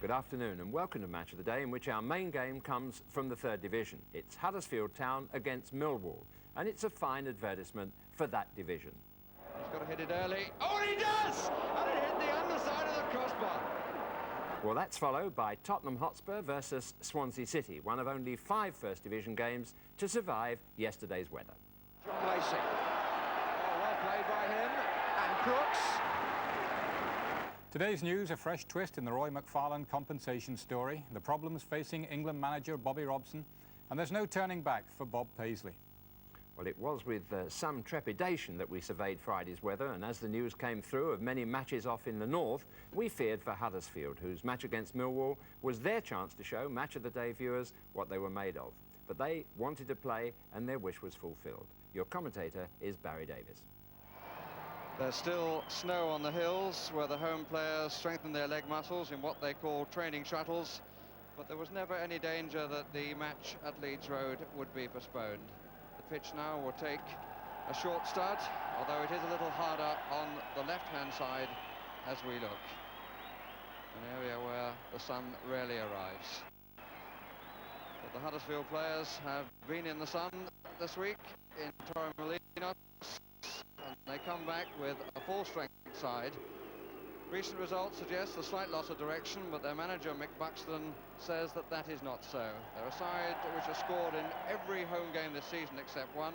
Good afternoon and welcome to Match of the Day, in which our main game comes from the third division. It's Huddersfield Town against Millwall, and it's a fine advertisement for that division. He's got to hit it early. Oh, and he does! And it hit the underside of the crossbar. Well, that's followed by Tottenham Hotspur versus Swansea City, one of only 5 First Division games to survive yesterday's weather. John Lacey. Oh, well played by him. And Crooks. Today's news, a fresh twist in the Roy McFarlane compensation story, the problems facing England manager Bobby Robson, and there's no turning back for Bob Paisley. Well, it was with some trepidation that we surveyed Friday's weather, and as the news came through of many matches off in the north, we feared for Huddersfield, whose match against Millwall was their chance to show Match of the Day viewers what they were made of. But they wanted to play, and their wish was fulfilled. Your commentator is Barry Davis. There's still snow on the hills where the home players strengthen their leg muscles in what they call training shuttles, but there was never any danger that the match at Leeds Road would be postponed. The pitch now will take a short start, although it is a little harder on the left-hand side as we look. An area where the sun rarely arrives. But the Huddersfield players have been in the sun this week in Torremolinos, and they come back with a full-strength side. Recent results suggest a slight loss of direction, but their manager, Mick Buxton, says that that is not so. They're a side which has scored in every home game this season except one,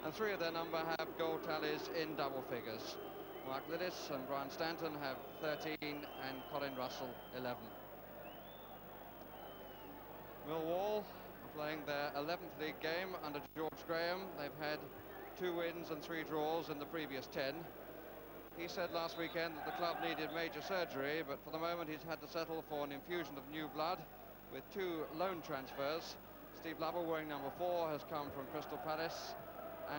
and 3 of their number have goal tallies in double figures. Mark Lidis and Brian Stanton have 13 and Colin Russell 11. Millwall are playing their 11th league game under George Graham. They've had 2 wins and 3 draws in the previous 10. He said last weekend that the club needed major surgery, but for the moment he's had to settle for an infusion of new blood with 2 loan transfers. Steve Lovell, wearing number 4, has come from Crystal Palace,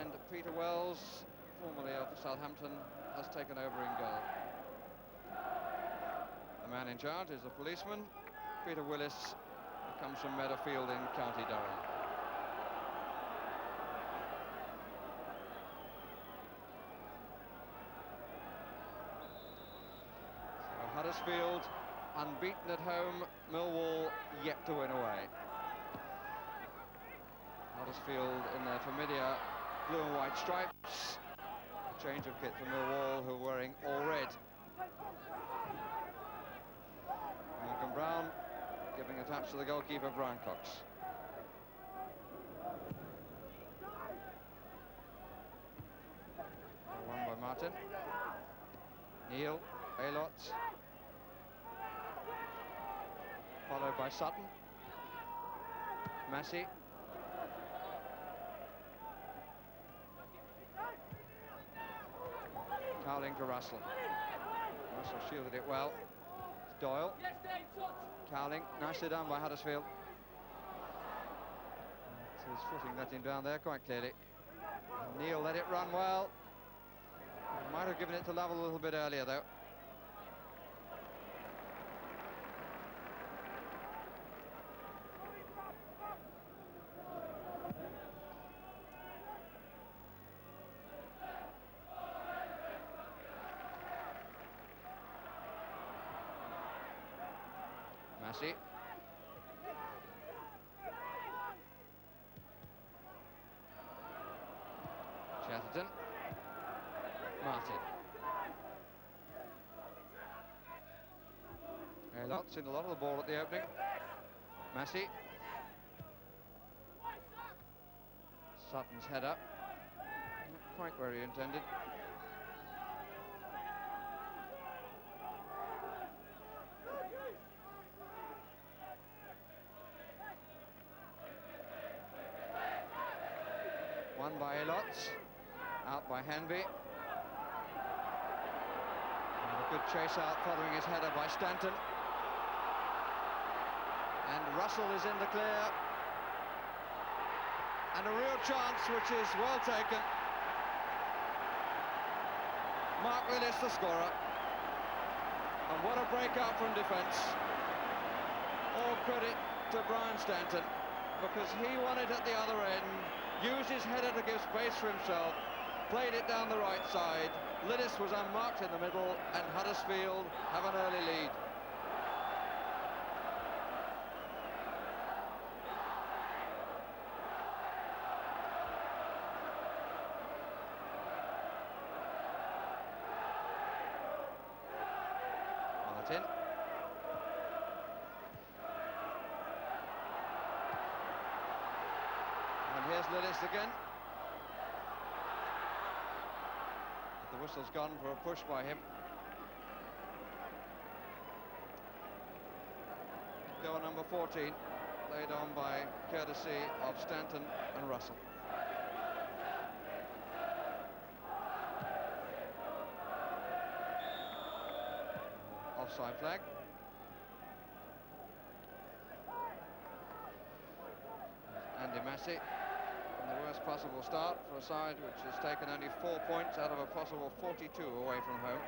and Peter Wells, formerly of Southampton, has taken over in goal. The man in charge is a policeman, Peter Willis, who comes from Meadowfield in County Durham. Huddersfield unbeaten at home, Millwall yet to win away. Huddersfield in their familiar blue and white stripes. A change of kit for Millwall, who are wearing all red. Morgan Brown giving a touch to the goalkeeper, Brian Cox. Won by Martin. Neil, Aylott. Followed by Sutton. Massey. Cowling to Russell. Russell shielded it well. It's Doyle. Cowling, nicely done by Huddersfield. So his footing let him down there quite clearly. Neil let it run well. Might have given it to Lovell a little bit earlier though. Massey. Chatterton. Martin. Aylott seen a lot of the ball at the opening. Massey. Sutton's head up. Not quite where he intended. Won by Aylott, out by Hanby. And a good chase out following his header by Stanton. And Russell is in the clear. And a real chance, which is well taken. Mark Willis, the scorer. And what a breakout from defence. All credit to Brian Stanton, because he won it at the other end. Used his header to give space for himself, played it down the right side. Lidis was unmarked in the middle, and Huddersfield have an early lead. Martin. And here's Lillis again. The whistle's gone for a push by him. Goal number 14, laid on by courtesy of Stanton and Russell. Offside flag. Andy Massey, in the worst possible start for a side which has taken only 4 points out of a possible 42 away from home.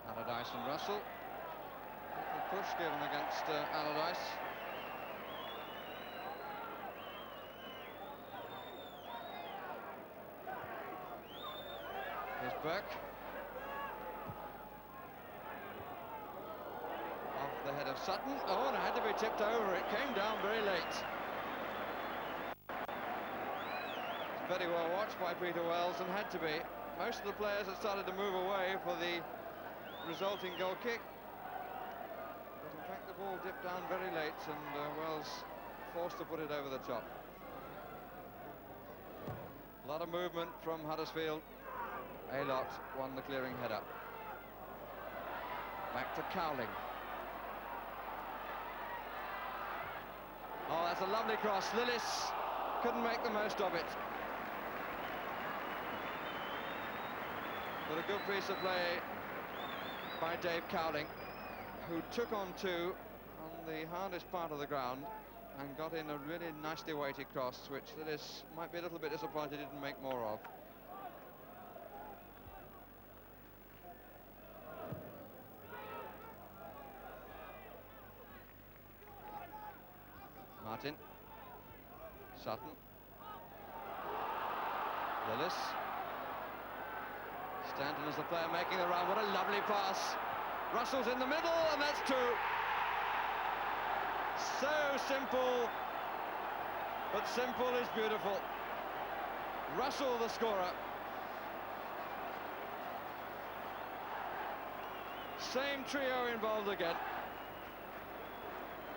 Allardyce and Russell. Little push given against Allardyce. Here's Burke. Off the head of Sutton. Oh, and it had to be tipped over. It came down very late. Very well watched by Peter Wells, and had to be. Most of the players had started to move away for the resulting goal kick. But in fact, the ball dipped down very late, and Wells forced to put it over the top. A lot of movement from Huddersfield. Aylott won the clearing header. Back to Cowling. Oh, that's a lovely cross. Lillis couldn't make the most of it. But a good piece of play by Dave Cowling, who took on two on the hardest part of the ground and got in a really nicely weighted cross, which Lillis might be a little bit disappointed didn't make more of. Martin. Sutton. Lillis. Stanton is the player making the run. What a lovely pass. Russell's in the middle, and that's two. So simple, but simple is beautiful. Russell the scorer. Same trio involved again.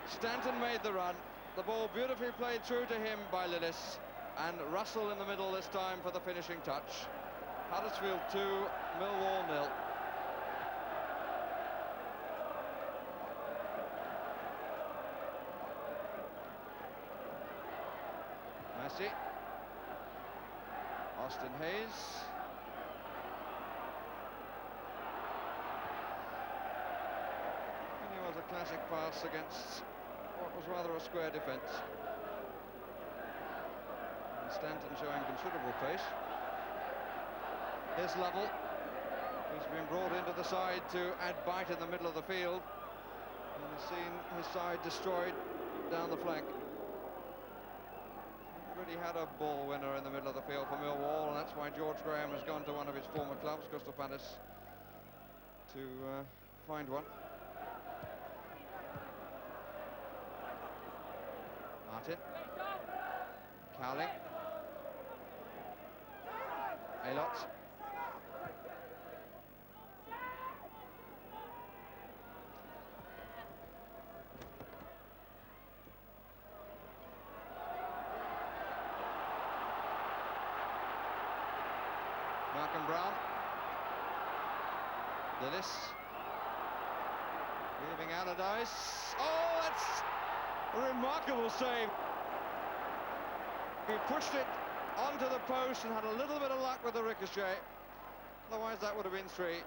Stanton made the run. The ball beautifully played through to him by Lillis, and Russell in the middle this time for the finishing touch. Huddersfield 2, Millwall 0. Massey. Austin Hayes. And he was a classic pass against what was rather a square defence. And Stanton showing considerable pace. Here's Lovell, who's been brought into the side to add bite in the middle of the field, and has seen his side destroyed down the flank. Already had a ball winner in the middle of the field for Millwall, and that's why George Graham has gone to one of his former clubs, Crystal Palace, to find one. Martin. Cowling. Aylott. Malcolm Brown. Lillis. Leaving Allardyce. Oh, that's a remarkable save. He pushed it onto the post and had a little bit of luck with the ricochet. Otherwise, that would have been three.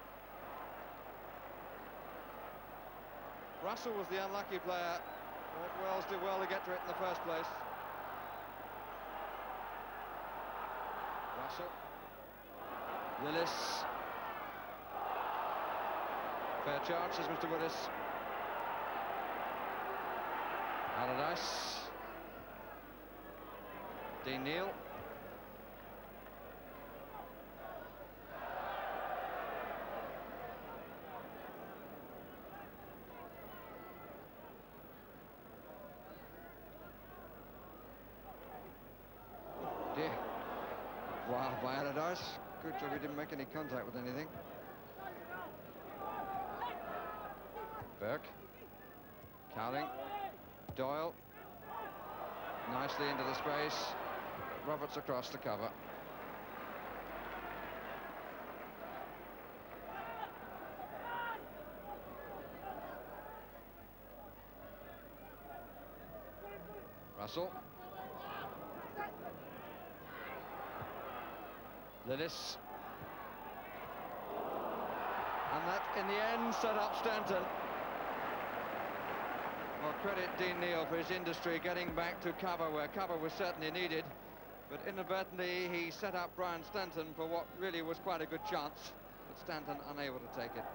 Russell was the unlucky player. But Wells did well to get to it in the first place. Russell. Lillis. Fair charge, says Mr. Willis. Allardyce. Dean Neal. Allardyce. Good job he didn't make any contact with anything. Burke. Cowling. Doyle. Nicely into the space. Roberts across to cover. Russell. Lillis. And that, in the end, set up Stanton. Well, credit Dean Neal for his industry getting back to cover where cover was certainly needed. But inadvertently, he set up Brian Stanton for what really was quite a good chance. But Stanton unable to take it.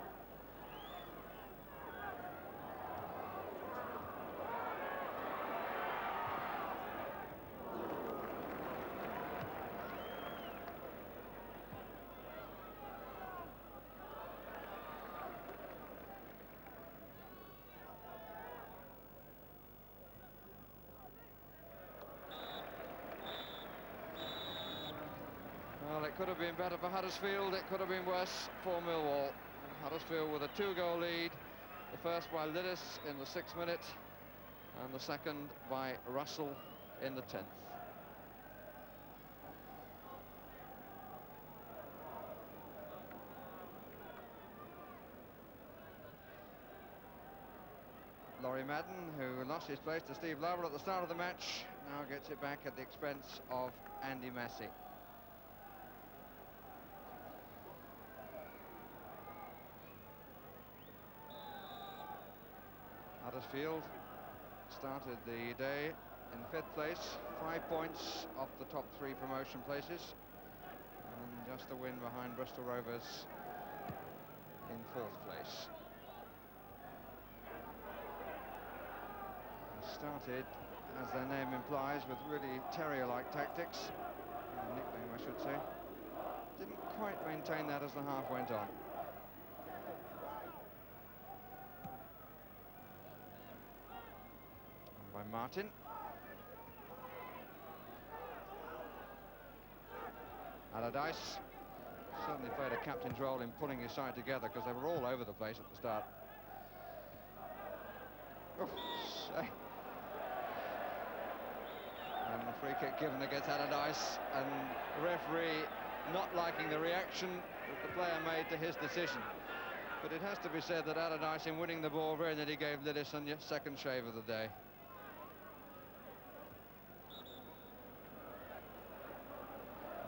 Well, it could have been better for Huddersfield, it could have been worse for Millwall. Huddersfield with a 2-goal lead, the first by Lillis in the 6th minute, and the second by Russell in the 10th. Laurie Madden, who lost his place to Steve Lovell at the start of the match, now gets it back at the expense of Andy Massey. Huddersfield started the day in 5th place, 5 points off the top 3 promotion places, and just a win behind Bristol Rovers in 4th place. Started, as their name implies, with really terrier-like tactics, nickname I should say. Didn't quite maintain that as the half went on. And by Martin. Allardyce certainly played a captain's role in pulling his side together, because they were all over the place at the start. Oh, say. And the free kick given against Allardyce, and the referee not liking the reaction that the player made to his decision. But it has to be said that Allardyce, in winning the ball, very nearly gave Lillis a second shave of the day.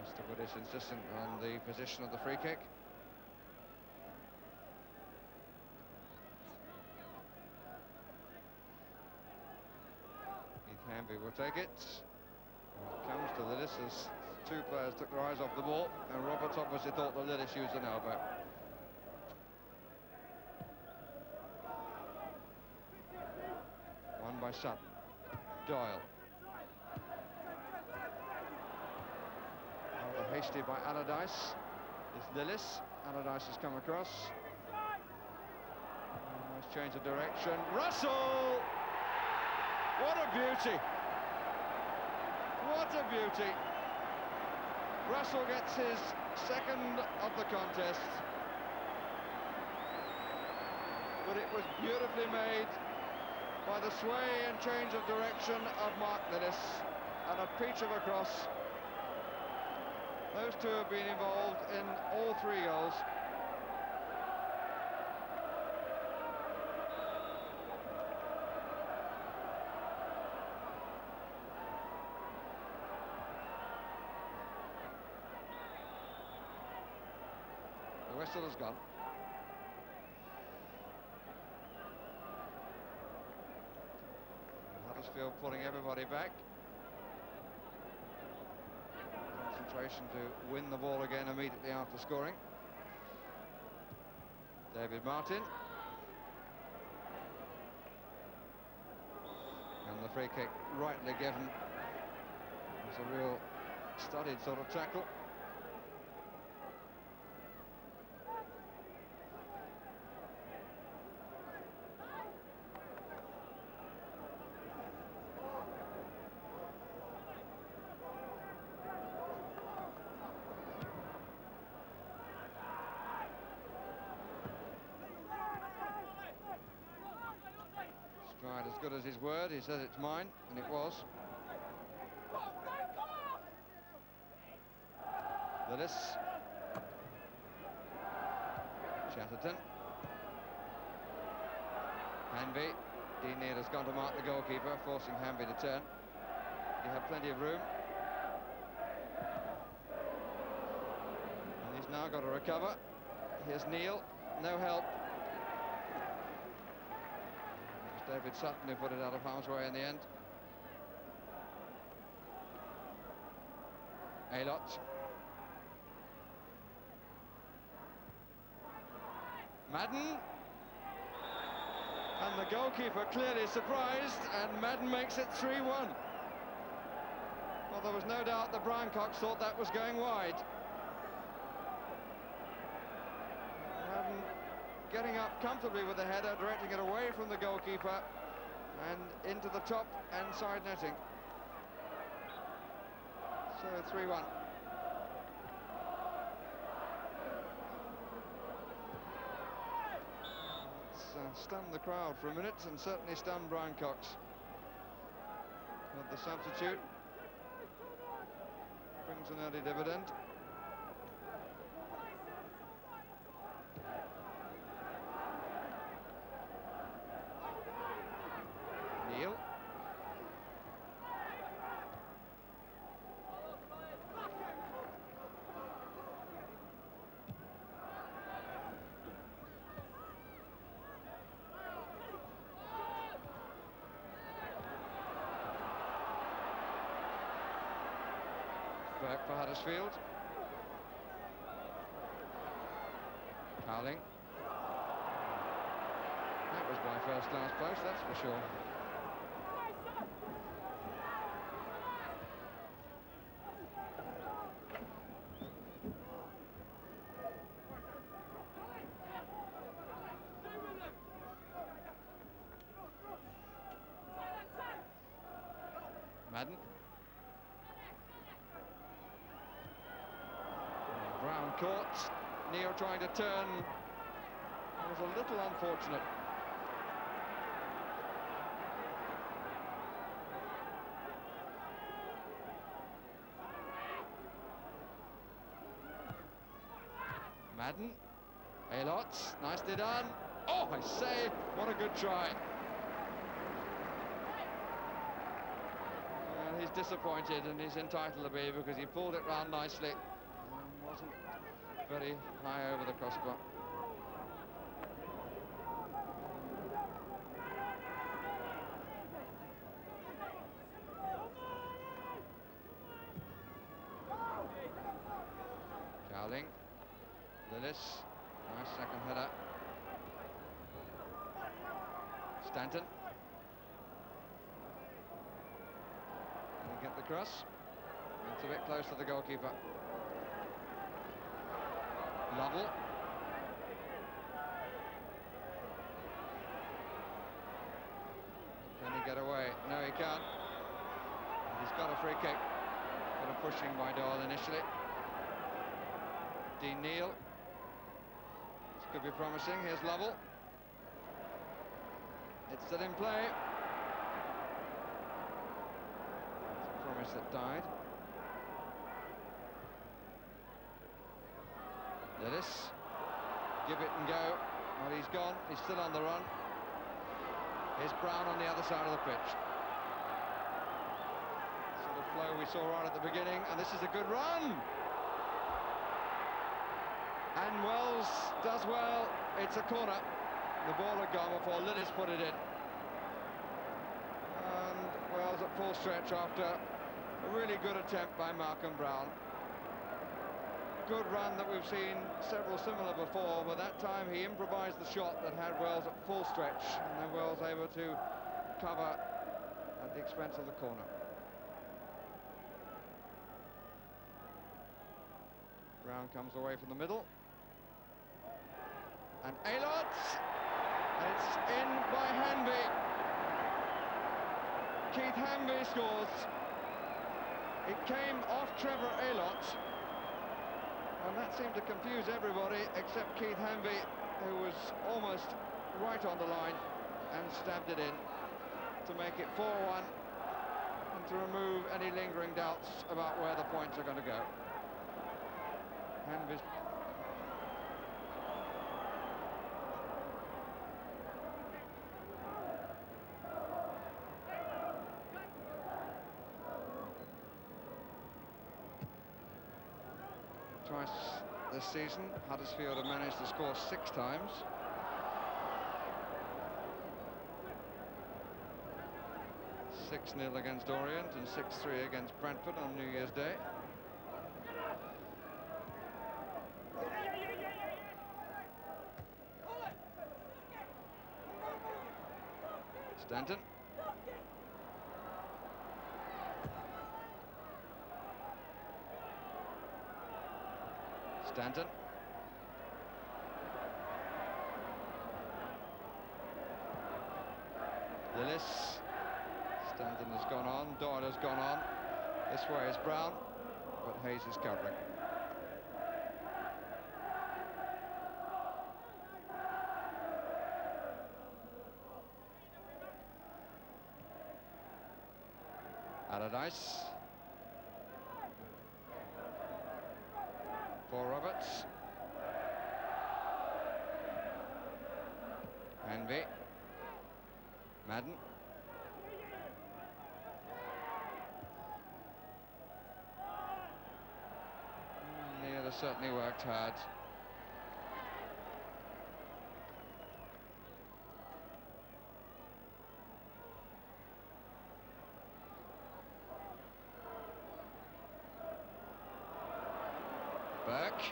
Mr. Woodish insistent on the position of the free kick. Keith Hamby will take it. It comes to Lillis as 2 players took their eyes off the ball, and Roberts obviously thought that Lillis used an elbow. Won by Sutton. Doyle. Rather hasty by Allardyce. It's Lillis. Allardyce has come across. Nice change of direction. Russell! What a beauty! What a beauty! Russell gets his 2nd of the contest. But it was beautifully made by the sway and change of direction of Mark Lillis, and a peach of a cross. Those two have been involved in all 3 goals. The whistle has gone. Huddersfield pulling everybody back. Concentration to win the ball again immediately after scoring. David Martin. And the free kick rightly given. It's a real studied sort of tackle. Right, as good as his word, he said it's mine, and it was. Lillis. Chatterton. Hanby. Dean Neal has gone to mark the goalkeeper, forcing Hanby to turn. You have plenty of room. And he's now got to recover. Here's Neal. No help. It's David Sutton who put it out of harm's way in the end. Aylott. Madden. And the goalkeeper clearly surprised, and Madden makes it 3-1. Well, there was no doubt the Brown-Cocks thought that was going wide. Madden getting up comfortably with the header, directing it away from the goalkeeper and into the top and side netting. So 3-1. Stunned the crowd for a minute, and certainly stunned Brian Cox. But the substitute brings an early dividend. Neal. Back for Huddersfield. Cowling. That was by first-class post, that's for sure. Madden. Brown caught. Neal trying to turn. It was a little unfortunate. Madden. Aylott. Nicely done. Oh, I say, what a good try. Well, he's disappointed, and he's entitled to be, because he pulled it round nicely. Wasn't very high over the crossbar. Cowling. Lillis. Nice second header. Stanton. Can he get the cross? It's a bit close to the goalkeeper. Lovell. Can he get away? No, he can't. He's got a free kick. Got a pushing by Doyle initially. Dean Neal. This could be promising. Here's Lovell. It's still in play. It's a promise that died. Lillis, give it and go. Well, he's gone. He's still on the run. Here's Brown on the other side of the pitch. Sort of flow we saw right at the beginning, and this is a good run. And Wells does well. It's a corner. The ball had gone before Lillis put it in. And Wells at full stretch after a really good attempt by Malcolm Brown. Good run that we've seen several similar before, but that time he improvised the shot that had Wells at full stretch, and then Wells able to cover at the expense of the corner. Brown comes away from the middle, and Aylott, and it's in by Hanby. Keith Hanby scores. It came off Trevor Aylott, and that seemed to confuse everybody except Keith Hanby, who was almost right on the line and stabbed it in. to make it 4-1 and to remove any lingering doubts about where the points are going to go. Hanby's twice this season, Huddersfield have managed to score 6 times. (6-0) against Orient and 6-3 against Brentford on New Year's Day. Stanton. Stanton. Lillis. Stanton has gone on, Doyle has gone on. This way is Brown, but Hayes is covering. Allardyce. For Roberts. Hanby. Madden. Neil has certainly worked hard. Burke.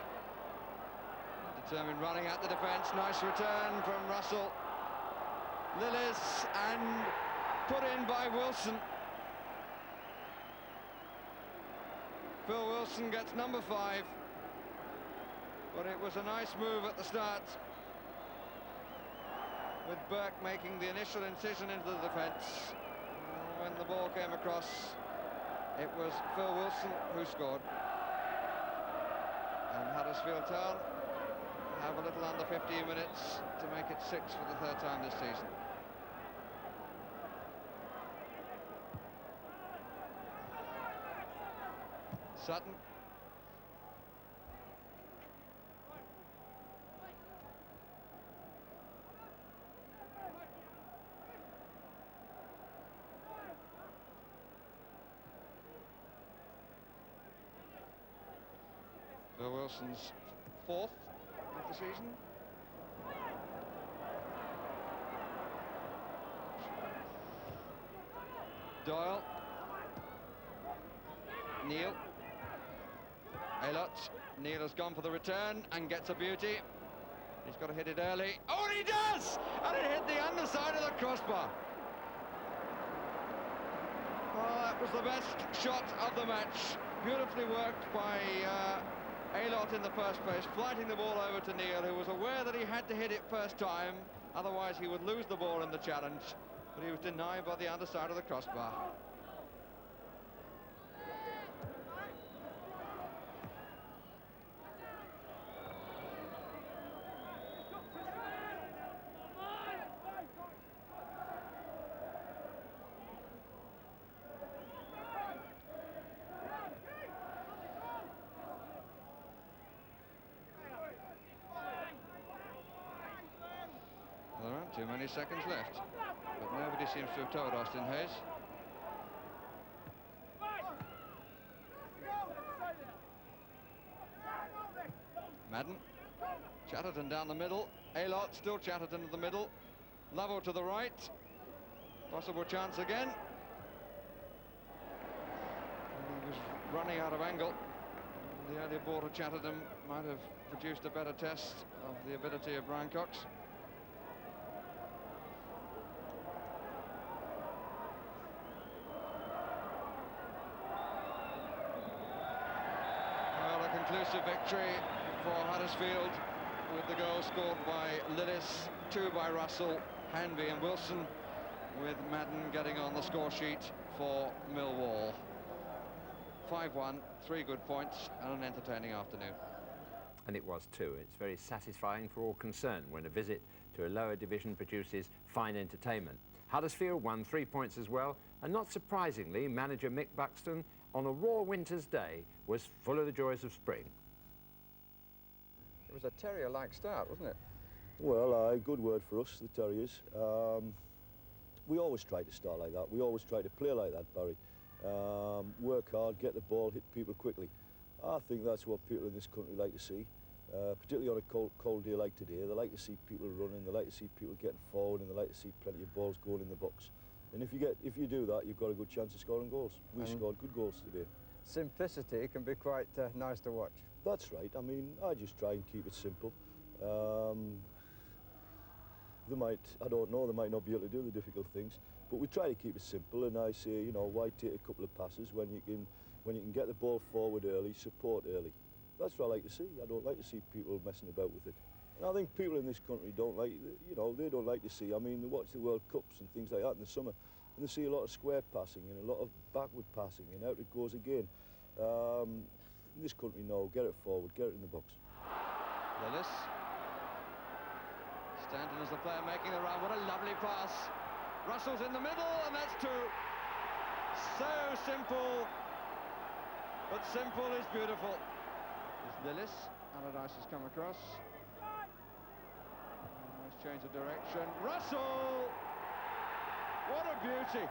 Determined running at the defence. Nice return from Russell. Lillis and put in by Wilson. Phil Wilson gets number 5. But it was a nice move at the start, with Burke making the initial incision into the defence. When the ball came across, it was Phil Wilson who scored. And Huddersfield Town have a little under 15 minutes to make it 6 for the 3rd time this season. Sutton. Phil Wilson's 4th of the season. Doyle. Neil. Aylott. Neil has gone for the return and gets a beauty. He's got to hit it early. Oh, and he does! And it hit the underside of the crossbar. Oh, that was the best shot of the match. Beautifully worked by Aylott in the first place, flighting the ball over to Neil, who was aware that he had to hit it first time, otherwise he would lose the ball in the challenge, but he was denied by the underside of the crossbar. There aren't too many seconds left, but nobody seems to have told Austin Hayes. Madden. Chatterton down the middle. Aylott, still Chatterton to the middle. Lovell to the right. Possible chance again. And he was running out of angle. The earlier ball to Chatterton might have produced a better test of the ability of Brian Cox. Well, a conclusive victory for Huddersfield, with the goal scored by Lillis, 2 by Russell, Hanby and Wilson, with Madden getting on the score sheet for Millwall. 5-1, 3 good points and an entertaining afternoon. And it was too. It's very satisfying for all concerned when a visit to a lower division produces fine entertainment. Huddersfield won 3 points as well, and not surprisingly, manager Mick Buxton, on a raw winter's day, was full of the joys of spring. It was a terrier-like start, wasn't it? Well, good word for us, the Terriers. We always try to start like that. We always try to play like that, Barry. Work hard, get the ball, hit people quickly. I think that's what people in this country like to see, particularly on a cold day like today. They like to see people running, they like to see people getting forward, and they like to see plenty of balls going in the box. And if you do that, you've got a good chance of scoring goals. We scored good goals today. Simplicity can be quite nice to watch. That's right. I mean, I just try and keep it simple. I don't know, they might not be able to do the difficult things, but we try to keep it simple, and I say, you know, why take a couple of passes when you can get the ball forward early, support early. That's what I like to see. I don't like to see people messing about with it. And I think people in this country don't like, you know, they don't like to see, I mean, they watch the World Cups and things like that in the summer, and they see a lot of square passing and a lot of backward passing and out it goes again. In this country, no, get it forward, get it in the box. Lillis. Stanton is the player making the run. What a lovely pass. Russell's in the middle, and that's two. So simple, but simple is beautiful. It's Lillis. Allardyce has come across. Nice change of direction. Russell! What a beauty.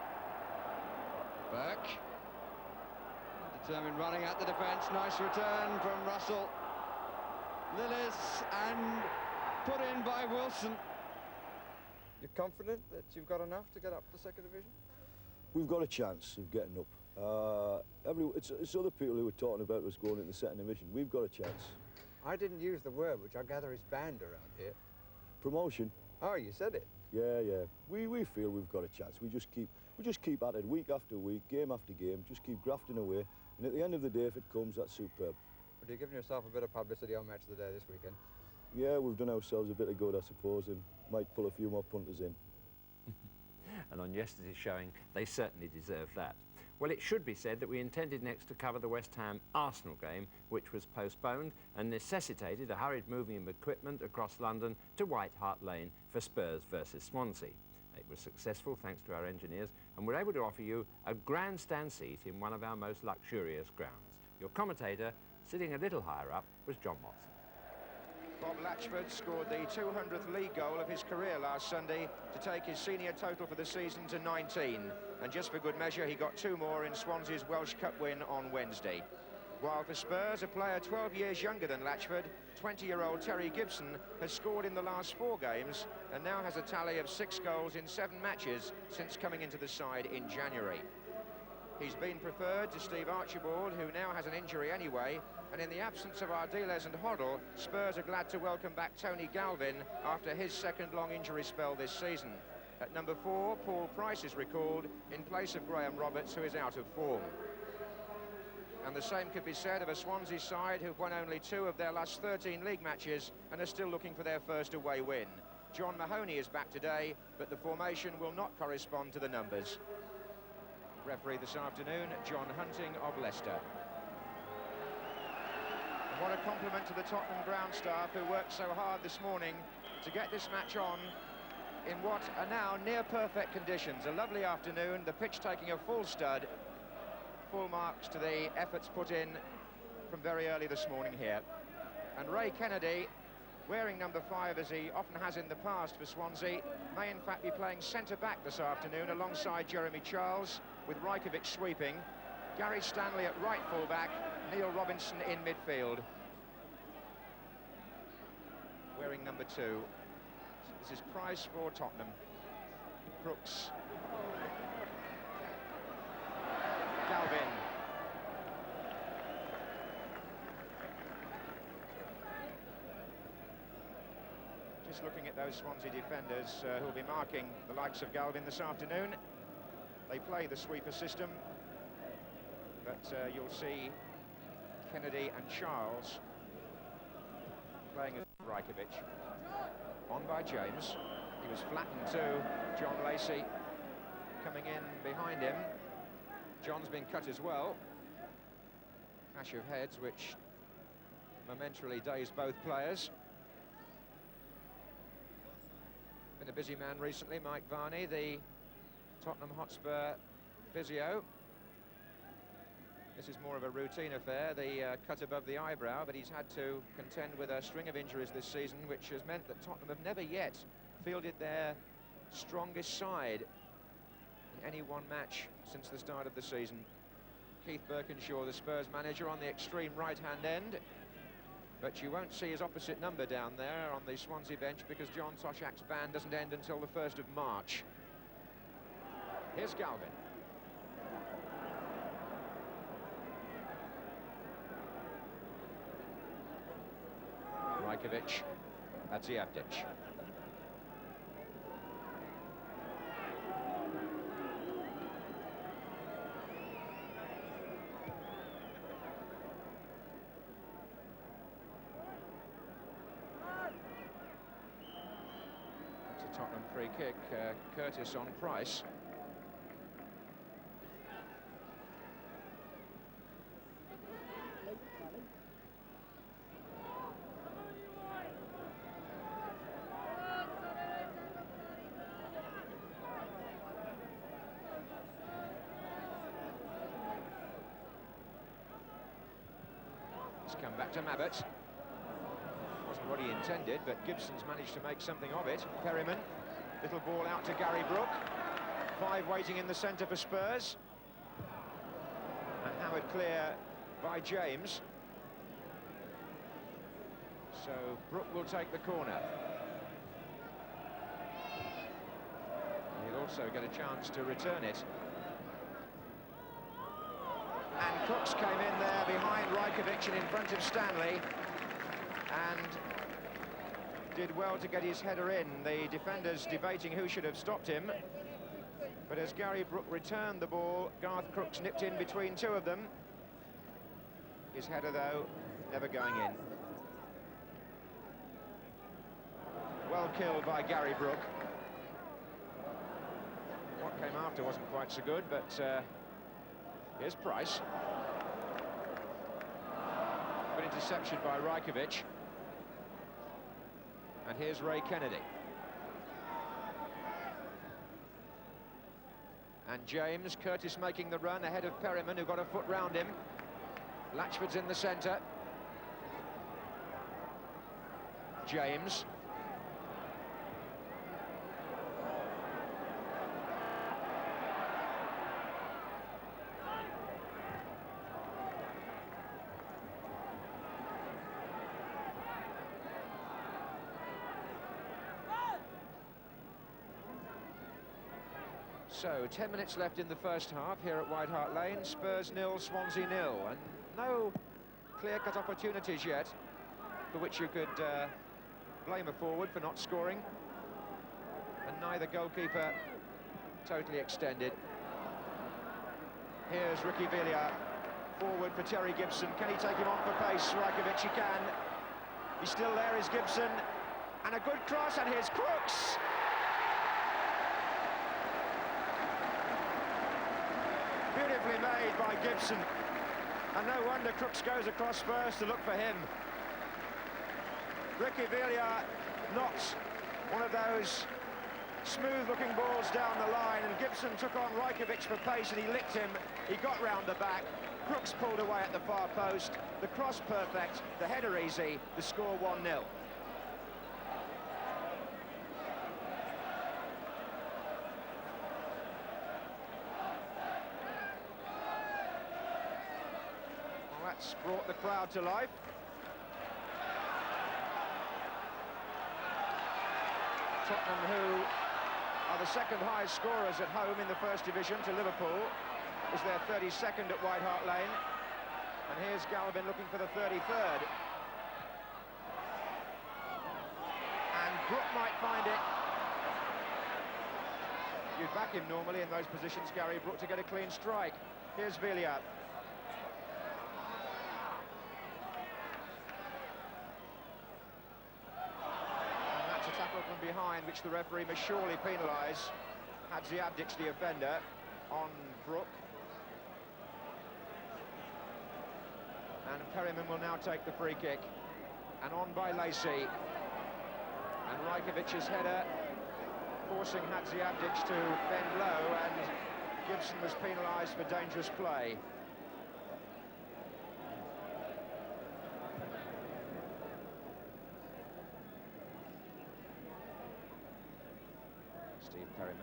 Burke. Determined running at the defence. Nice return from Russell. Lillis, and put in by Wilson. You're confident that you've got enough to get up to second division? We've got a chance of getting up. It's other people who are talking about us going into the second division. We've got a chance. I didn't use the word, which I gather is banned around here. Promotion? Oh, you said it. Yeah. We feel we've got a chance. We just keep at it week after week, game after game. Just keep grafting away. And at the end of the day, if it comes, that's superb. But you're giving yourself a bit of publicity on Match of the Day this weekend. Yeah, we've done ourselves a bit of good, I suppose, and might pull a few more punters in. And on yesterday's showing, they certainly deserve that. Well, it should be said that we intended next to cover the West Ham-Arsenal game, which was postponed and necessitated a hurried moving of equipment across London to White Hart Lane for Spurs versus Swansea. It was successful thanks to our engineers, and we're able to offer you a grandstand seat in one of our most luxurious grounds. Your commentator, sitting a little higher up, was John Watson. Bob Latchford scored the 200th league goal of his career last Sunday to take his senior total for the season to 19. And just for good measure, he got 2 more in Swansea's Welsh Cup win on Wednesday. While for Spurs, a player 12 years younger than Latchford, 20-year-old Terry Gibson, has scored in the last 4 games and now has a tally of 6 goals in 7 matches since coming into the side in January. He's been preferred to Steve Archibald, who now has an injury anyway, and in the absence of Ardiles and Hoddle, Spurs are glad to welcome back Tony Galvin after his second long injury spell this season. At number 4, Paul Price is recalled in place of Graham Roberts, who is out of form. And the same could be said of a Swansea side who've won only 2 of their last 13 league matches and are still looking for their first away win. John Mahoney is back today, but the formation will not correspond to the numbers. Referee this afternoon, John Hunting of Leicester. And what a compliment to the Tottenham ground staff who worked so hard this morning to get this match on in what are now near perfect conditions. A lovely afternoon, the pitch taking a full stud. Full marks to the efforts put in from very early this morning here. And Ray Kennedy, wearing number 5 as he often has in the past for Swansea, may in fact be playing centre-back this afternoon alongside Jeremy Charles, with Rajkovic sweeping, Gary Stanley at right full-back, Neil Robinson in midfield. Wearing number 2. This is Price for Tottenham. Brooks. Galvin. Just looking at those Swansea defenders who'll be marking the likes of Galvin this afternoon. They play the sweeper system, but you'll see Kennedy and Charles playing as Rajkovic. On by James. He was flattened too. John Lacey coming in behind him. John's been cut as well. Clash of heads which momentarily dazed both players. Been a busy man recently, Mike Varney, the Tottenham Hotspur physio. This is more of a routine affair, the cut above the eyebrow, but he's had to contend with a string of injuries this season, which has meant that Tottenham have never yet fielded their strongest side in any one match since the start of the season. Keith Birkinshaw, the Spurs manager, on the extreme right-hand end, but you won't see his opposite number down there on the Swansea bench because John Toshak's ban doesn't end until the 1st of March. Here's Galvin. Rajkovic, Hadziavdic. That's a Tottenham free kick, Curtis on Price. Come back to Mabbott. Wasn't what he intended, but Gibson's managed to make something of it. Perryman, little ball out to Gary Brook. 5 waiting in the centre for Spurs. And hammered clear by James. So Brook will take the corner. He'll also get a chance to return it. And Crooks came in there behind Rajkovic and in front of Stanley and did well to get his header in. The defenders debating who should have stopped him, but as Gary Brook returned the ball, Garth Crooks nipped in between 2 of them. His header, though, never going in. Well killed by Gary Brook. What came after wasn't quite so good, but here's Price. Good interception by Rajkovic. And here's Ray Kennedy. And James, Curtis making the run ahead of Perryman, who got a foot round him. Latchford's in the centre. James. So, 10 minutes left in the first half here at White Hart Lane. Spurs 0, Swansea 0. And no clear-cut opportunities yet for which you could blame a forward for not scoring. And neither goalkeeper totally extended. Here's Ricky Villiers, forward for Terry Gibson. Can he take him on for pace? Rajkovic, he can. He's still there, is Gibson. And a good cross, and here's Crooks. Beautifully made by Gibson, and no wonder Crooks goes across first to look for him. Ricky Villiers knocked one of those smooth-looking balls down the line, and Gibson took on Rajkovic for pace, and he licked him. He got round the back. Crooks pulled away at the far post. The cross perfect, the header easy. The score 1-0. That's brought the crowd to life. Tottenham, who are the second highest scorers at home in the First Division to Liverpool, is their 32nd at White Hart Lane. And here's Galvin looking for the 33rd. And Brook might find it. You'd back him normally in those positions, Gary Brook, to get a clean strike. Here's Villiers. From behind, which the referee must surely penalise. Hadziavdic, the offender, on Brook. And Perryman will now take the free kick. And on by Lacey. And Rajkovic's header forcing Hadziavdic to bend low, and Gibson was penalised for dangerous play. Steve Perryman.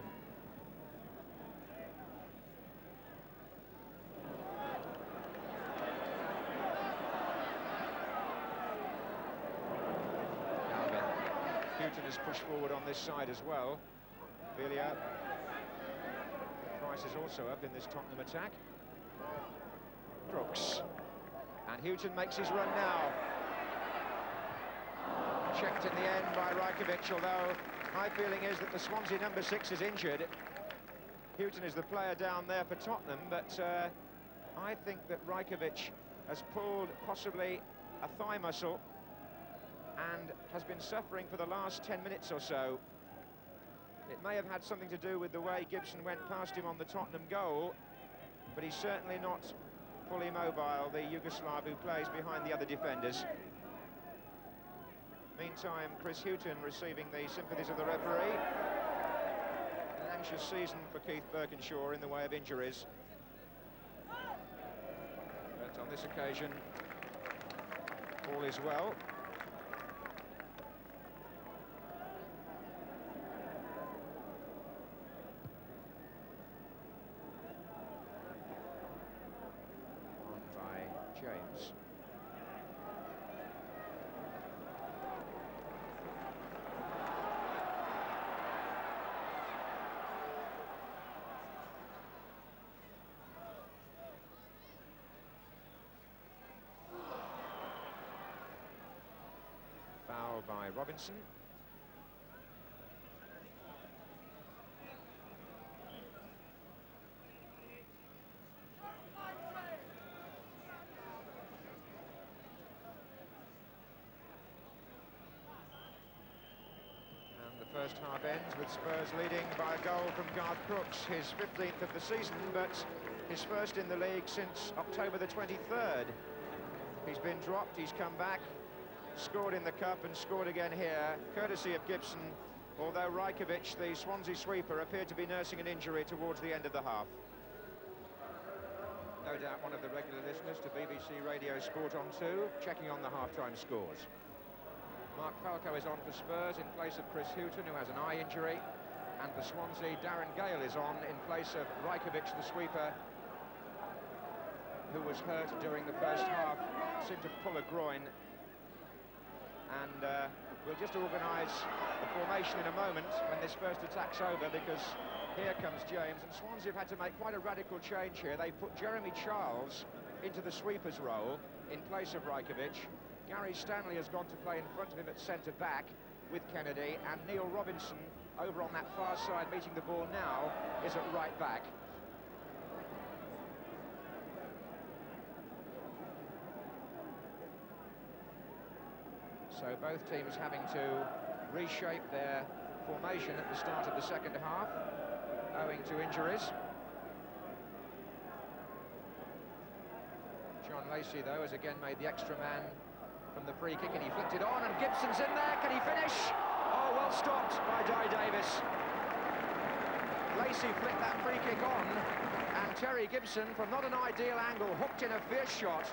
Houghton has pushed forward on this side as well. Villiers. Price is also up in this Tottenham attack. Crooks. And Houghton makes his run now. Checked in the end by Rajkovic, although my feeling is that the Swansea number 6 is injured. Houghton is the player down there for Tottenham, but I think that Rajkovic has pulled possibly a thigh muscle and has been suffering for the last 10 minutes or so. It may have had something to do with the way Gibson went past him on the Tottenham goal, but he's certainly not fully mobile, the Yugoslav who plays behind the other defenders. Meantime, Chris Houghton receiving the sympathies of the referee. An anxious season for Keith Birkinshaw in the way of injuries. But on this occasion, all is well. James. Foul by Robinson. First half ends with Spurs leading by a goal from Garth Crooks, his 15th of the season, but his first in the league since October the 23rd. He's been dropped, he's come back, scored in the cup and scored again here, courtesy of Gibson, although Rajkovic, the Swansea sweeper, appeared to be nursing an injury towards the end of the half. No doubt one of the regular listeners to BBC Radio Sport on 2, checking on the half-time scores. Mark Falco is on for Spurs in place of Chris Houghton, who has an eye injury, and for Swansea, Darren Gale is on in place of Rajkovic, the sweeper, who was hurt during the first half, seemed to pull a groin. And we'll just organise the formation in a moment when this first attack's over, because here comes James, and Swansea have had to make quite a radical change here. They put Jeremy Charles into the sweeper's role in place of Rajkovic. Gary Stanley has gone to play in front of him at centre-back with Kennedy, and Neil Robinson, over on that far side, meeting the ball now, is at right-back. So both teams having to reshape their formation at the start of the second half, owing to injuries. John Lacey, though, has again made the extra man from the free kick, and he flicked it on, and Gibson's in there. Can he finish? Oh, well stopped by Dai Davis. Lacey flicked that free kick on, and Terry Gibson, from not an ideal angle, hooked in a fierce shot,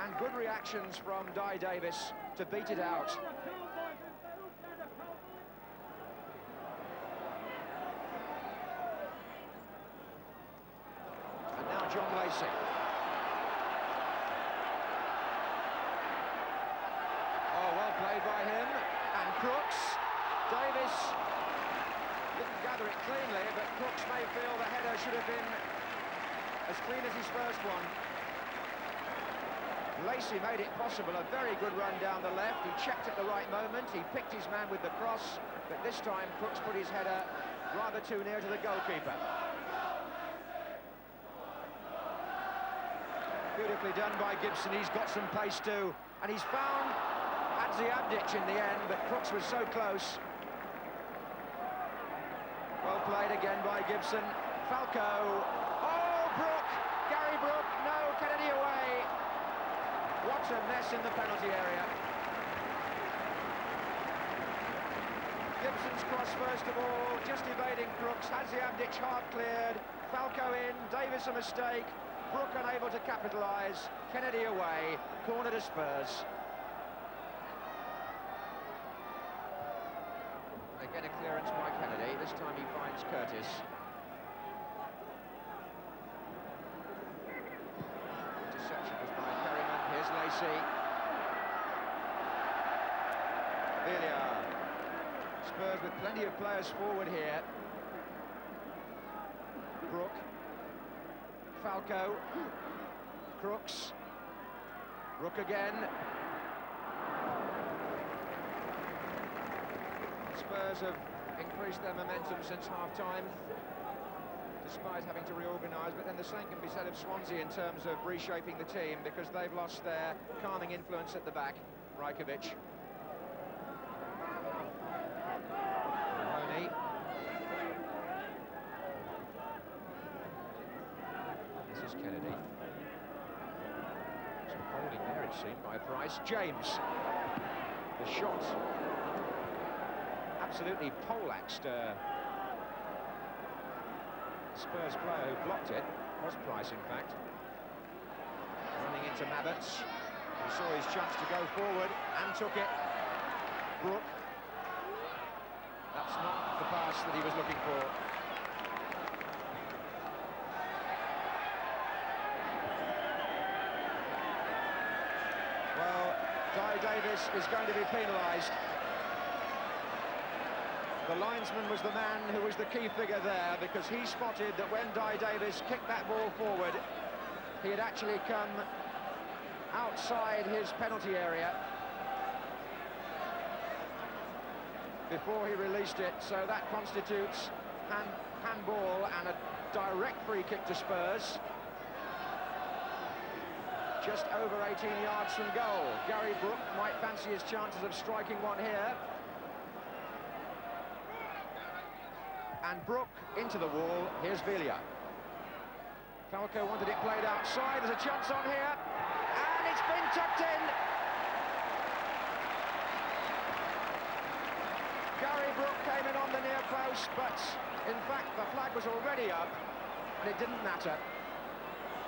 and good reactions from Dai Davis to beat it out. And now John Lacey. Played by him, and Crooks. Davis didn't gather it cleanly, but Crooks may feel the header should have been as clean as his first one. Lacey made it possible, a very good run down the left. He checked at the right moment, he picked his man with the cross, but this time Crooks put his header rather too near to the goalkeeper. Beautifully done by Gibson, he's got some pace too, and he's found Abdic in the end, but Crooks was so close. Well played again by Gibson. Falco. Oh, Brook! Gary Brook. No, Kennedy away. What a mess in the penalty area. Gibson's cross first of all, just evading Crooks. Hadziabdic half cleared. Falco in. Davis a mistake. Brook unable to capitalise. Kennedy away. Corner to Spurs. They get a clearance by Kennedy. This time he finds Curtis. Interception was by Perryman. Here's Lacey. Villiers. Spurs with plenty of players forward here. Brook. Falco. Crooks. Brook again. Spurs have increased their momentum since half-time, despite having to reorganise, but then the same can be said of Swansea in terms of reshaping the team, because they've lost their calming influence at the back. Rajkovic. Mahoney. This is Kennedy. Some holding there, it seemed, by Price. James. The shot. Absolutely poleaxed Spurs player who blocked it. Was Price, in fact. Running into Mabbotts. He saw his chance to go forward and took it. Brook. That's not the pass that he was looking for. Well, Di Davis is going to be penalised. The linesman was the man who was the key figure there, because he spotted that when Di Davis kicked that ball forward, he had actually come outside his penalty area before he released it, so that constitutes handball and a direct free kick to Spurs. Just over 18 yards from goal. Gary Brook might fancy his chances of striking one here. And Brook into the wall. Here's Villiers. Falco wanted it played outside. There's a chance on here. And it's been tucked in. Gary Brook came in on the near post, but in fact the flag was already up and it didn't matter.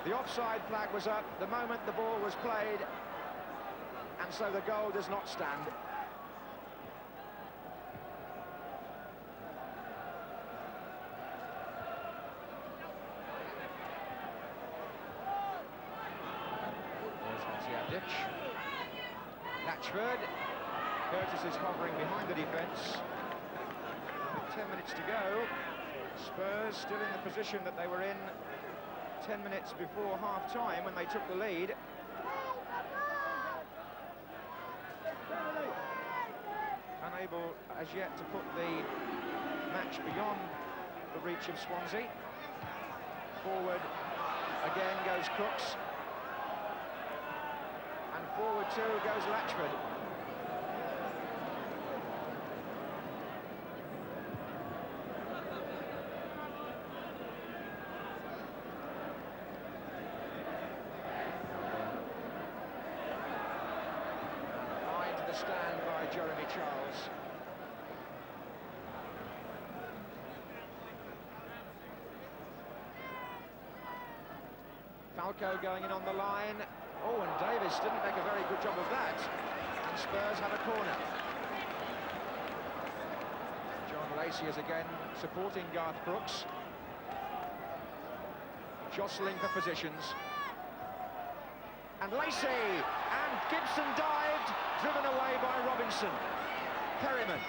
The offside flag was up the moment the ball was played, and so the goal does not stand. Latchford. Curtis is hovering behind the defence. With 10 minutes to go, Spurs still in the position that they were in 10 minutes before half-time when they took the lead. Unable as yet to put the match beyond the reach of Swansea. Forward again goes Crooks. And forward too goes Latchford. Line to the stand by Jeremy Charles. Falco going in on the line. Oh, and Davis didn't make a very good job of that. And Spurs have a corner. John Lacey is again supporting Garth Brooks. Jostling for positions. And Lacey! And Gibson dived, driven away by Robinson. Perryman.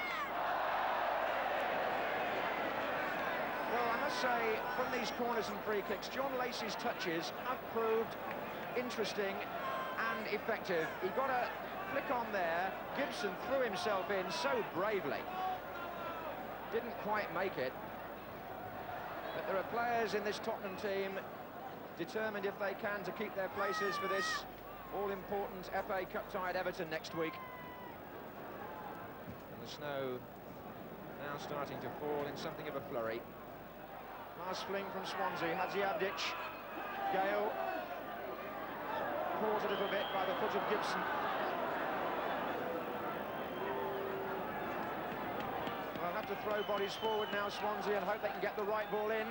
Well, I must say, from these corners and free kicks, John Lacey's touches have proved interesting and effective. He got a flick on there. Gibson threw himself in so bravely. Didn't quite make it. But there are players in this Tottenham team determined, if they can, to keep their places for this all-important FA Cup tie at Everton next week. And the snow now starting to fall in something of a flurry. Last fling from Swansea. Hadziabdic. Gale. Caught a little bit by the foot of Gibson. to throw bodies forward now, Swansea, and hope they can get the right ball in.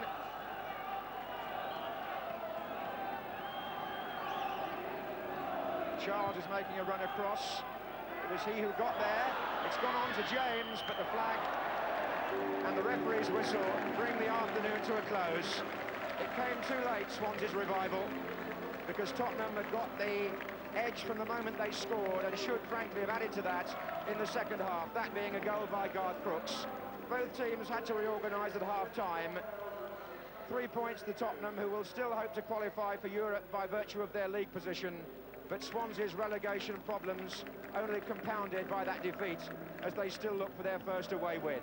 Charles is making a run across. It was he who got there. It's gone on to James, but the flag and the referee's whistle bring the afternoon to a close. It came too late, Swansea's revival, because Tottenham had got the edge from the moment they scored and should frankly have added to that in the second half, that being a goal by Garth Crooks. Both teams had to reorganise at half-time. 3 points to Tottenham, who will still hope to qualify for Europe by virtue of their league position, but Swansea's relegation problems only compounded by that defeat as they still look for their first away win.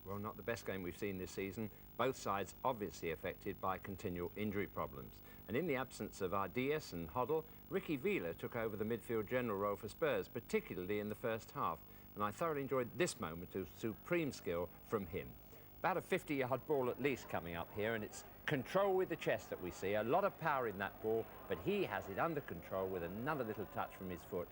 Well, not the best game we've seen this season. Both sides obviously affected by continual injury problems. And in the absence of Ardias and Hoddle, Ricky Villa took over the midfield general role for Spurs, particularly in the first half. And I thoroughly enjoyed this moment of supreme skill from him. About a 50-yard ball at least coming up here, and it's control with the chest that we see. A lot of power in that ball, but he has it under control with another little touch from his foot.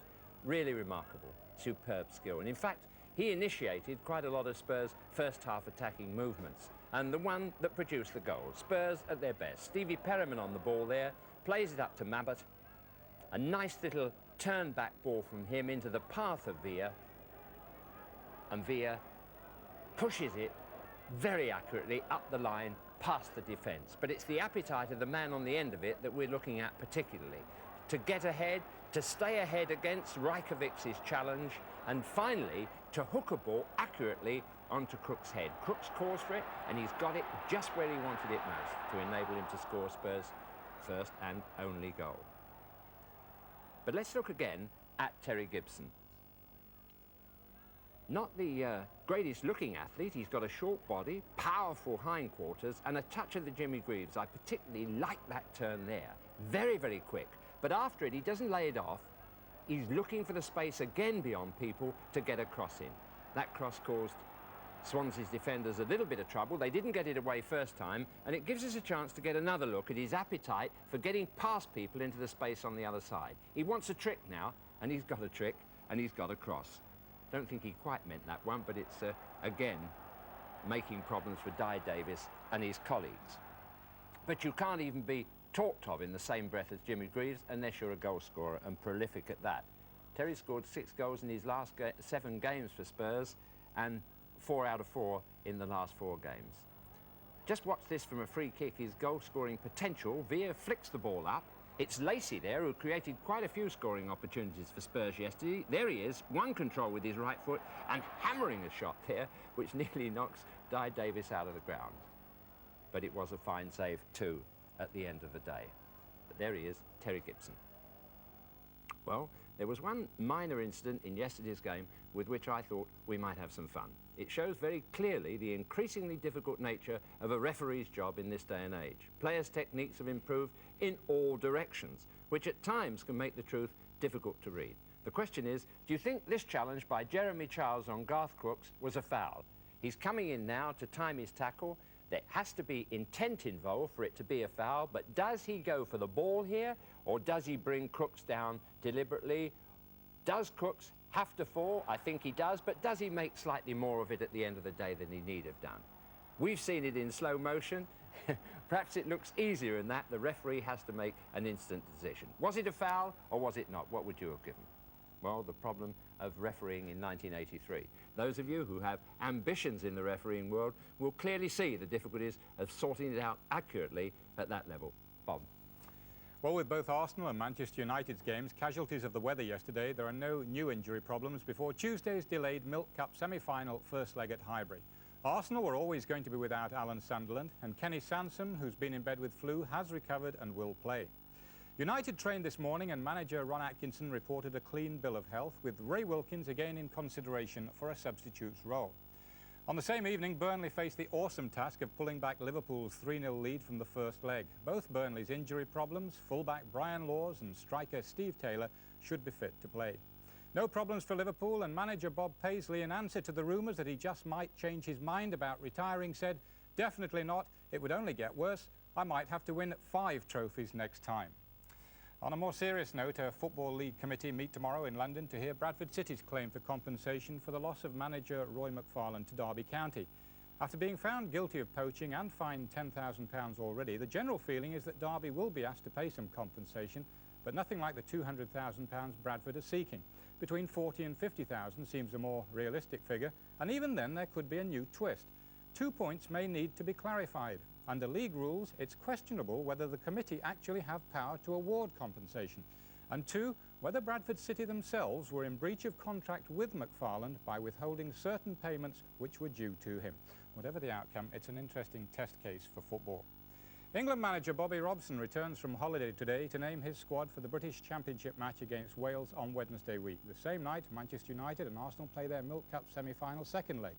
Really remarkable, superb skill. And in fact, he initiated quite a lot of Spurs' first half attacking movements, and the one that produced the goal. Spurs at their best. Stevie Perriman on the ball there, plays it up to Mabbott. A nice little turn back ball from him into the path of Villa, and Villa pushes it very accurately up the line past the defence. But it's the appetite of the man on the end of it that we're looking at particularly. To get ahead, to stay ahead against Rajkovic's challenge, and finally to hook a ball accurately onto Crooks' head. Crooks calls for it, and he's got it just where he wanted it most to enable him to score Spurs' first and only goal. But let's look again at Terry Gibson. Not the greatest looking athlete. He's got a short body, powerful hindquarters, and a touch of the Jimmy Greaves. I particularly like that turn there. Very, very quick. But after it, he doesn't lay it off. He's looking for the space again beyond people to get a cross in. That cross caused Swansea's defenders a little bit of trouble. They didn't get it away first time, and it gives us a chance to get another look at his appetite for getting past people into the space on the other side. He wants a trick now, and he's got a trick, and he's got a cross. Don't think he quite meant that one, but it's, again, making problems for Di Davis and his colleagues. But you can't even be talked of in the same breath as Jimmy Greaves unless you're a goal scorer, and prolific at that. Terry scored 6 goals in his last 7 games for Spurs, and 4 out of 4 in the last 4 games. Just watch this from a free kick, his goal-scoring potential. Villa flicks the ball up. It's Lacey there, who created quite a few scoring opportunities for Spurs yesterday. There he is, one control with his right foot, and hammering a shot there, which nearly knocks Di Davis out of the ground. But it was a fine save too at the end of the day. But there he is, Terry Gibson. Well, there was one minor incident in yesterday's game with which I thought we might have some fun. It shows very clearly the increasingly difficult nature of a referee's job in this day and age. Players' techniques have improved in all directions, which at times can make the truth difficult to read. The question is, do you think this challenge by Jeremy Charles on Garth Crooks was a foul? He's coming in now to time his tackle. There has to be intent involved for it to be a foul, but does he go for the ball here, or does he bring Crooks down deliberately? Does Crooks have to fall? I think he does, but does he make slightly more of it at the end of the day than he need have done? We've seen it in slow motion. Perhaps it looks easier in that the referee has to make an instant decision. Was it a foul or was it not? What would you have given? Well, the problem of refereeing in 1983. Those of you who have ambitions in the refereeing world will clearly see the difficulties of sorting it out accurately at that level. Bob. Well, with both Arsenal and Manchester United's games casualties of the weather yesterday, there are no new injury problems before Tuesday's delayed Milk Cup semi-final first leg at Highbury. Arsenal were always going to be without Alan Sunderland, and Kenny Sansom, who's been in bed with flu, has recovered and will play. United trained this morning, and manager Ron Atkinson reported a clean bill of health, with Ray Wilkins again in consideration for a substitute's role. On the same evening, Burnley faced the awesome task of pulling back Liverpool's 3-0 lead from the first leg. Both Burnley's injury problems, fullback Brian Laws and striker Steve Taylor, should be fit to play. No problems for Liverpool, and manager Bob Paisley, in answer to the rumours that he just might change his mind about retiring, said, "Definitely not. It would only get worse. I might have to win 5 trophies next time." On a more serious note, a Football League committee meet tomorrow in London to hear Bradford City's claim for compensation for the loss of manager Roy McFarlane to Derby County. After being found guilty of poaching and fined £10,000 already, the general feeling is that Derby will be asked to pay some compensation, but nothing like the £200,000 Bradford are seeking. Between 40 and 50,000 seems a more realistic figure, and even then there could be a new twist. 2 points may need to be clarified. Under league rules, it's questionable whether the committee actually have power to award compensation. And 2, whether Bradford City themselves were in breach of contract with McFarlane by withholding certain payments which were due to him. Whatever the outcome, it's an interesting test case for football. England manager Bobby Robson returns from holiday today to name his squad for the British Championship match against Wales on Wednesday week. The same night, Manchester United and Arsenal play their Milk Cup semi-final second leg.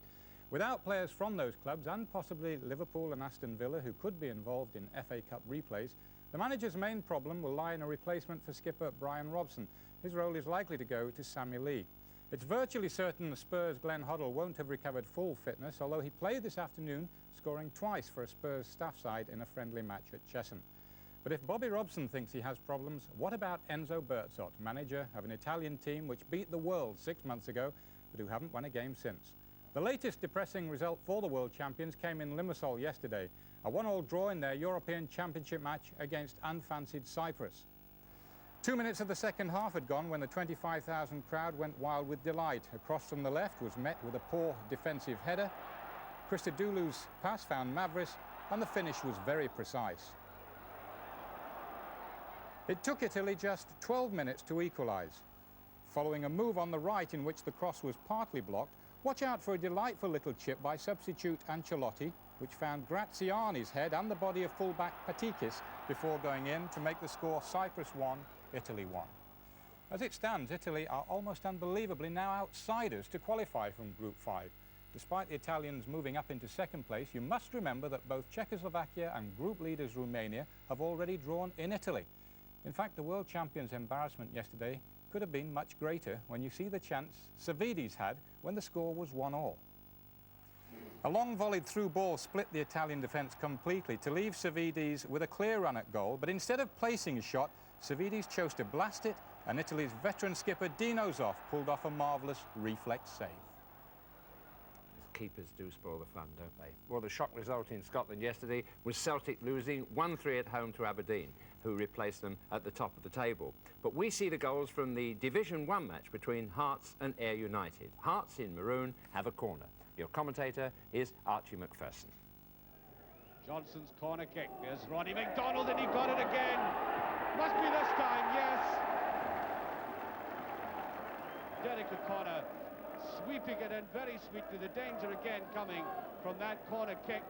Without players from those clubs, and possibly Liverpool and Aston Villa, who could be involved in FA Cup replays, the manager's main problem will lie in a replacement for skipper Brian Robson. His role is likely to go to Sammy Lee. It's virtually certain the Spurs' Glenn Hoddle won't have recovered full fitness, although he played this afternoon, scoring twice for a Spurs staff side in a friendly match at Cheshunt. But if Bobby Robson thinks he has problems, what about Enzo Berzot, manager of an Italian team which beat the world 6 months ago, but who haven't won a game since? The latest depressing result for the world champions came in Limassol yesterday, a 1-1 draw in their European Championship match against unfancied Cyprus. 2 minutes of the second half had gone when the 25,000 crowd went wild with delight. A cross from the left was met with a poor defensive header. Christodoulou's pass found Mavris, and the finish was very precise. It took Italy just 12 minutes to equalise. Following a move on the right in which the cross was partly blocked, watch out for a delightful little chip by substitute Ancelotti, which found Graziani's head and the body of fullback Patikis before going in to make the score Cyprus 1, Italy 1. As it stands, Italy are almost unbelievably now outsiders to qualify from Group 5. Despite the Italians moving up into second place, you must remember that both Czechoslovakia and group leaders Romania have already drawn in Italy. In fact, the world champions' embarrassment yesterday could have been much greater when you see the chance Savides had when the score was 1-1. A long volleyed through ball split the Italian defence completely to leave Savides with a clear run at goal, but instead of placing his shot, Savides chose to blast it, and Italy's veteran skipper Dino Zoff pulled off a marvellous reflex save. Keepers do spoil the fun, don't they? Well, the shock result in Scotland yesterday was Celtic losing 1-3 at home to Aberdeen, who replaced them at the top of the table. But we see the goals from the Division 1 match between Hearts and Ayr United. Hearts in maroon have a corner. Your commentator is Archie McPherson. Johnson's corner kick. There's Roddy McDonald, and he got it again. Must be this time, yes. Derek O'Connor sweeping it in very sweetly. The danger again coming from that corner kick.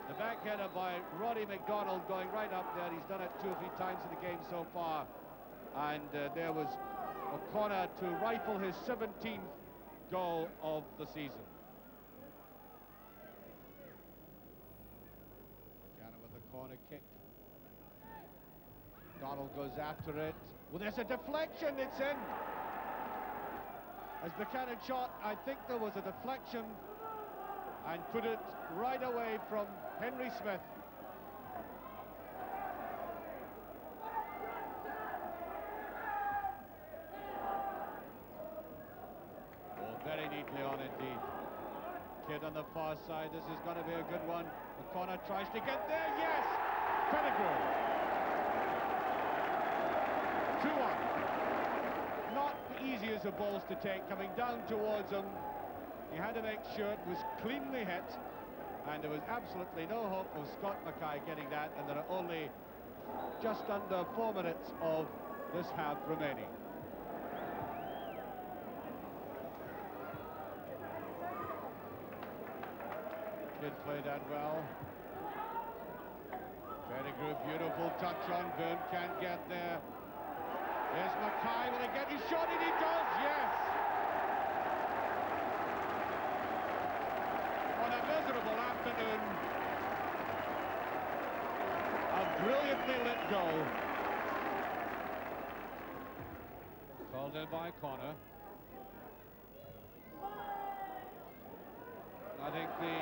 The back header by Roddy McDonald going right up there. He's done it 2 or 3 times in the game so far. And there was O'Connor to rifle his 17th goal of the season. O'Connor with the corner kick. Donald goes after it. Well, there's a deflection. It's in. As Buchanan shot, I think there was a deflection and put it right away from Henry Smith. Oh, very neatly on indeed. Kid on the far side, this is going to be a good one. O'Connor tries to get there, yes! Pettigrew. 2-1. Not easy as the balls to take, coming down towards him. He had to make sure it was cleanly hit, and there was absolutely no hope of Scott Mackay getting that, and there are only just under 4 minutes of this half remaining. Kid played that well. Pettigrew, beautiful touch on Boone, can't get there. Here's Mackay, will he get his shot? And he does, yes! On a miserable afternoon, a brilliantly lit goal. Called in by Connor. I think the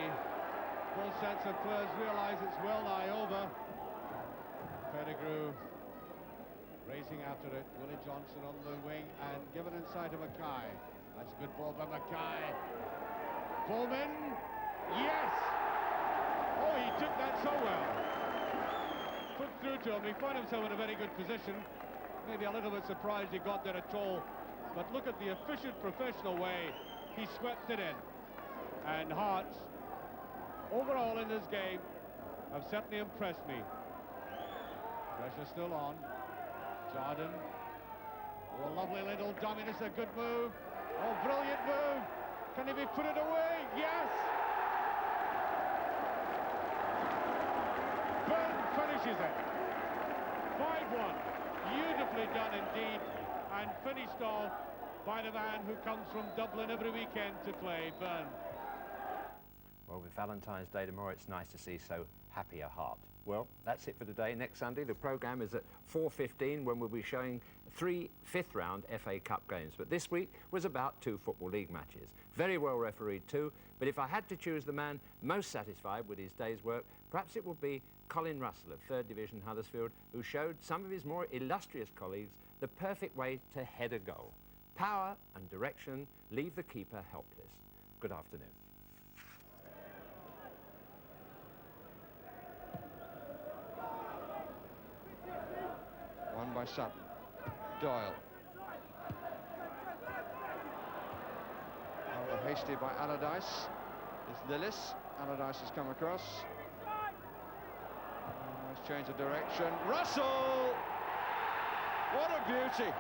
full sets of players realise it's well nigh over. Pettigrew racing after after it. Willie Johnson on the wing and given inside to Mackay. That's a good ball by Mackay. Coleman. Yes! Oh, he took that so well. Put through to him. He found himself in a very good position. Maybe a little bit surprised he got there at all. But look at the efficient, professional way he swept it in. And Hearts, overall in this game, have certainly impressed me. Pressure still on. Jordan. Oh, lovely little dummy. This is a good move. Oh, brilliant move. Can he be put it away? Yes! Byrne finishes it. 5-1. Beautifully done indeed. And finished off by the man who comes from Dublin every weekend to play, Byrne. Well, with Valentine's Day tomorrow, it's nice to see so happy a heart. Well, that's it for today. Next Sunday, the programme is at 4:15 when we'll be showing 3 fifth-round FA Cup games. But this week was about 2 Football League matches. Very well refereed too, but if I had to choose the man most satisfied with his day's work, perhaps it would be Colin Russell of 3rd Division Huddersfield, who showed some of his more illustrious colleagues the perfect way to head a goal. Power and direction leave the keeper helpless. Good afternoon. Won by Sutton. Doyle. Rather hasty by Allardyce. It's Lillis. Allardyce has come across. Nice change of direction. Russell! What a beauty!